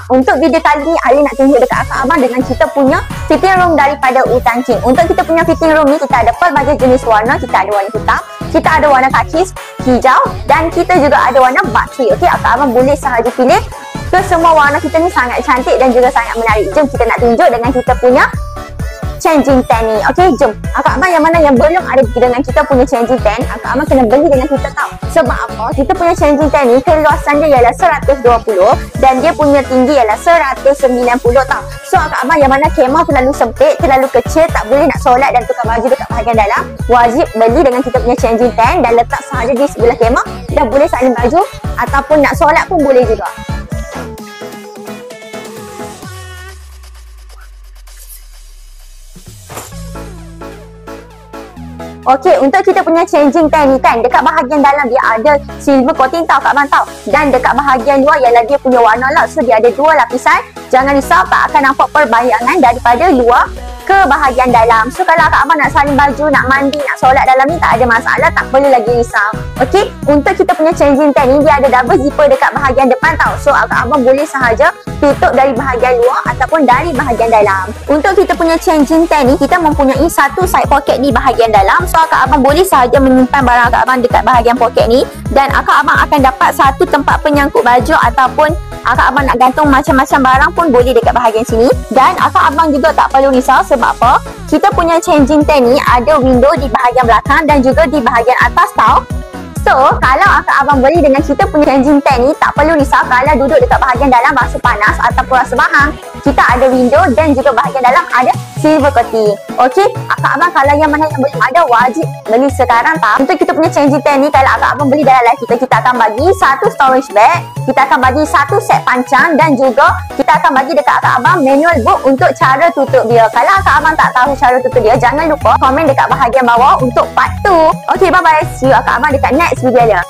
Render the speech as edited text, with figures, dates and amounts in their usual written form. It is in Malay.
untuk video kali ni Ali nak tunjuk dekat akak abang dengan kita punya fitting room daripada Utan King. Untuk kita punya fitting room ni kita ada pelbagai jenis warna. Kita ada warna hitam, kita ada warna kakis, hijau dan kita juga ada warna bateri. Okey, akak abang boleh sahaja pilih. Semua warna kita ni sangat cantik dan juga sangat menarik. Jom kita nak tunjuk dengan kita punya changing tent ni. Okey, jom. Akak abang yang mana yang belum ada dengan kita punya changing tent, akak abang kena beli dengan kita tau. Sebab apa? Kita punya changing tent ni keluasan dia ialah 120 dan dia punya tinggi ialah 190 tau. So akak abang yang mana kemah terlalu sempit, terlalu kecil, tak boleh nak solat dan tukar baju dekat bahagian dalam, wajib beli dengan kita punya changing tent dan letak sahaja di sebelah kemah dan boleh salin baju ataupun nak solat pun boleh juga. Okey, untuk kita punya changing tent ni kan, dekat bahagian dalam dia ada silver coating tau kak abang tau. Dan dekat bahagian luar ialah dia punya warna lot. So dia ada dua lapisan. Jangan risau, tak akan nampak perbayangan daripada luar ke bahagian dalam. So kalau kak abang nak salin baju, nak mandi, nak solat dalam ni tak ada masalah, tak perlu lagi risau. Okey, untuk kita punya changing tent ni dia ada double zipper dekat bahagian depan tau. So kak abang boleh sahaja tutup dari bahagian luar ataupun dari bahagian dalam. Untuk kita punya changing tent ni kita mempunyai satu side pocket di bahagian dalam. So akak abang boleh sahaja menyimpan barang akak abang dekat bahagian poket ni dan akak abang akan dapat satu tempat penyangkut baju ataupun akak abang nak gantung macam-macam barang pun boleh dekat bahagian sini. Dan akak abang juga tak perlu risau sebab apa? Kita punya changing tent ni ada window di bahagian belakang dan juga di bahagian atas tau. So, kalau akak abang beli dengan kita punya changing tent ni, tak perlu risau kalau duduk dekat bahagian dalam rasa panas ataupun rasa bahang. Kita ada window dan juga bahagian dalam ada silver coating. Okey, akak abang kalau yang mana yang belum ada, wajib beli sekarang tau. Untuk kita punya changing tent ni, kalau akak abang beli dalam live kita akan bagi satu storage bag, kita akan bagi satu set pancang dan juga kita akan bagi dekat akak abang manual book untuk cara tutup dia. Kalau akak abang tak tahu cara tutup dia, jangan lupa komen dekat bahagian bawah untuk part 2. Okey, bye-bye. See you akak abang dekat next video dia.